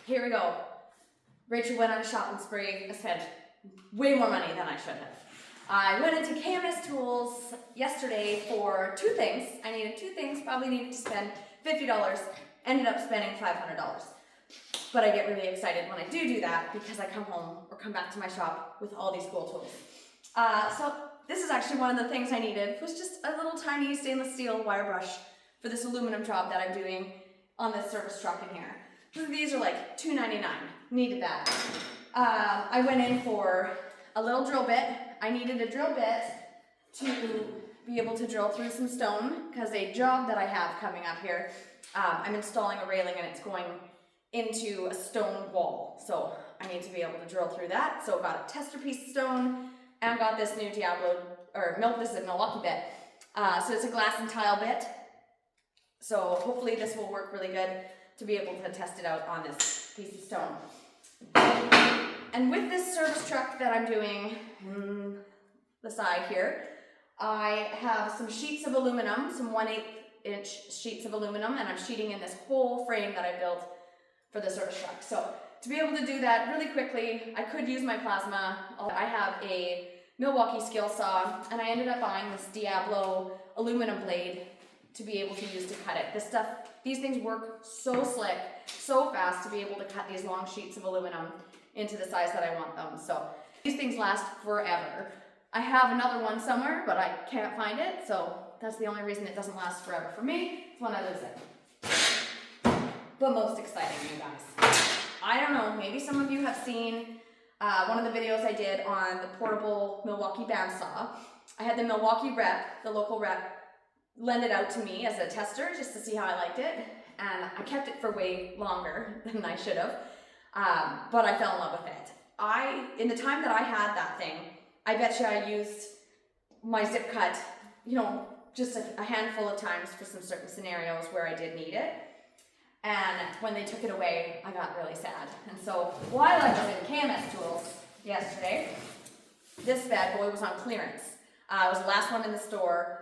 here we go. Rachel went on a shopping spree. I spent way more money than I should have. I went into KMS Tools yesterday for two things. I needed two things, probably needed to spend $50. Ended up spending $500. But I get really excited when I do that because I come home or come back to my shop with all these cool tools. So this is actually one of the things I needed. It was just a little tiny stainless steel wire brush for this aluminum job that I'm doing on this service truck in here. These are like $2.99. Needed that. I went in for a little drill bit. I needed a drill bit to be able to drill through some stone because a job that I have coming up here, I'm installing a railing and it's going into a stone wall. So I need to be able to drill through that. So I got a tester piece of stone and got this new this is a Milwaukee bit. So it's a glass and tile bit. So hopefully this will work really good to be able to test it out on this piece of stone. And with this service truck that I'm doing on the side here, I have some sheets of aluminum, some 1/8 inch sheets of aluminum, and I'm sheeting in this whole frame that I built for the service truck. So to be able to do that really quickly, I could use my plasma. I have a Milwaukee skill saw, and I ended up buying this Diablo aluminum blade to be able to use to cut it. These things work so slick, so fast to be able to cut these long sheets of aluminum into the size that I want them. So these things last forever. I have another one somewhere, but I can't find it, so that's the only reason it doesn't last forever for me. It's when I lose it. But most exciting, you guys. I don't know, maybe some of you have seen one of the videos I did on the portable Milwaukee bandsaw. I had the Milwaukee rep, the local rep, lend it out to me as a tester just to see how I liked it, and I kept it for way longer than I should have, but I fell in love with it. In the time that I had that thing, I bet you I used my zip cut, just a handful of times for some certain scenarios where I did need it, and when they took it away, I got really sad. And so while I was in KMS Tools yesterday, this bad boy was on clearance. It was the last one in the store.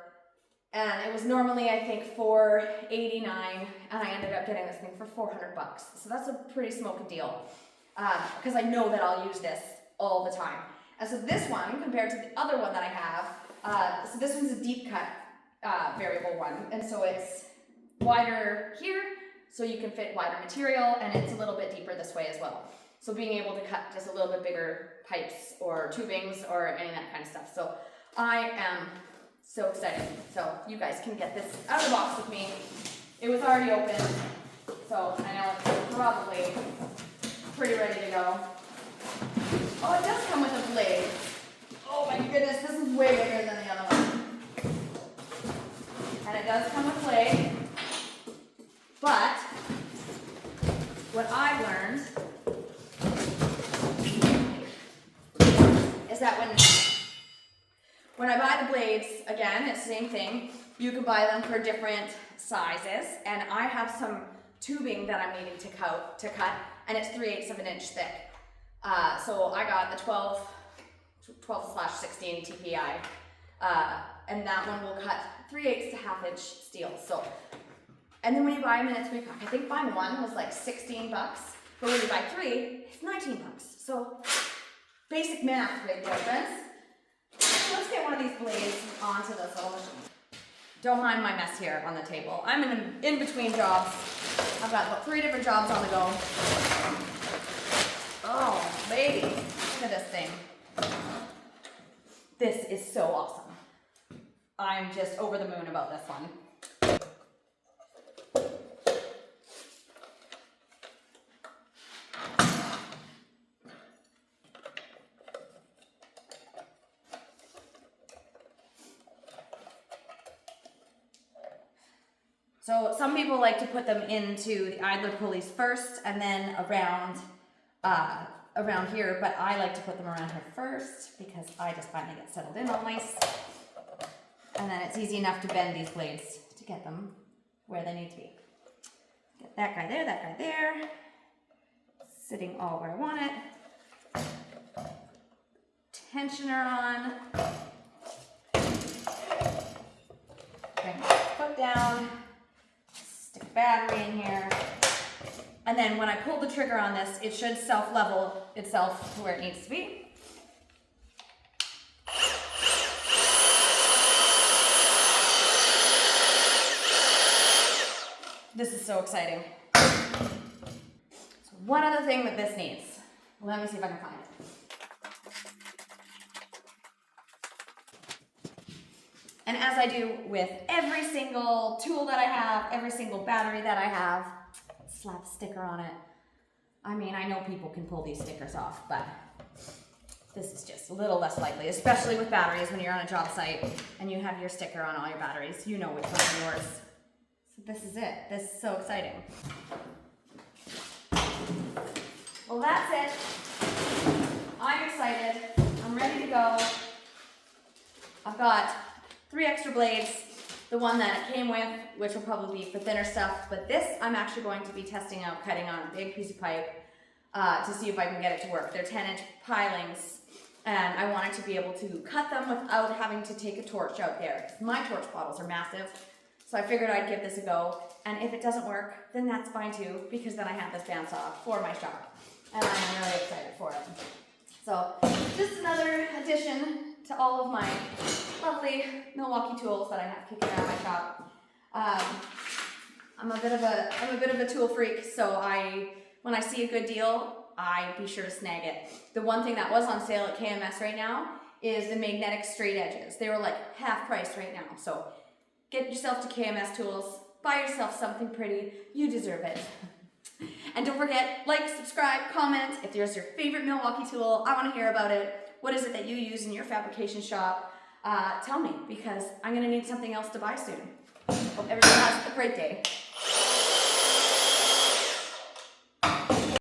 And it was normally, I think, $4.89, and I ended up getting this thing for $400. So that's a pretty smoking deal, because I know that I'll use this all the time. And so this one, compared to the other one that I have, so this one's a deep cut variable one, and so it's wider here, so you can fit wider material, and it's a little bit deeper this way as well. So being able to cut just a little bit bigger pipes or tubings or any of that kind of stuff. So I am so excited. So you guys can get this out of the box with me. It was already open, so I know it's probably pretty ready to go. Oh, it does come with a blade. Oh my goodness, this is way bigger than the other one. And it does come with blade, but what I've learned is that when I buy the blades, again, it's the same thing. You can buy them for different sizes, and I have some tubing that I'm needing to cut, and it's 3/8 of an inch thick. So I got the 12/16 TPI, and that one will cut 3/8 to 1/2 inch steel. So, and then when you buy them in a 3-pack, I think buying one was like $16, but when you buy 3, it's $19. So basic math right there, friends. Let's get one of these blades onto this little machine. Don't mind my mess here on the table. I'm in between jobs. I've got about 3 different jobs on the go. Oh, baby. Look at this thing. This is so awesome. I'm just over the moon about this one. So some people like to put them into the idler pulleys first and then around here, but I like to put them around here first because I just find they get settled in all nice. And then it's easy enough to bend these blades to get them where they need to be. Get that guy there, sitting all where I want it. Tensioner on. Bring my foot down. Stick a battery in here. And then when I pull the trigger on this, it should self-level itself to where it needs to be. This is so exciting. So one other thing that this needs. Let me see if I can find it. And as I do with every single tool that I have, every single battery that I have, slap a sticker on it. I mean, I know people can pull these stickers off, but this is just a little less likely, especially with batteries when you're on a job site and you have your sticker on all your batteries. You know which ones are yours. So this is it. This is so exciting. Well, that's it. I'm excited. I'm ready to go. I've got 3 extra blades. The one that it came with, which will probably be for thinner stuff, but this I'm actually going to be testing out cutting on a big piece of pipe to see if I can get it to work. They're 10-inch pilings, and I wanted to be able to cut them without having to take a torch out there. My torch bottles are massive, so I figured I'd give this a go, and if it doesn't work, then that's fine too, because then I have this bandsaw for my shop, and I'm really excited for it. So, just another addition to all of my lovely Milwaukee tools that I have kicking around my shop. I'm a bit of a tool freak, so when I see a good deal, I be sure to snag it. The one thing that was on sale at KMS right now is the magnetic straight edges. They were like half price right now, so get yourself to KMS tools, buy yourself something pretty, you deserve it. And don't forget, like, subscribe, comment. If there's your favorite Milwaukee tool, I want to hear about it. What is it that you use in your fabrication shop? Tell me, because I'm going to need something else to buy soon. Hope everybody has a great day.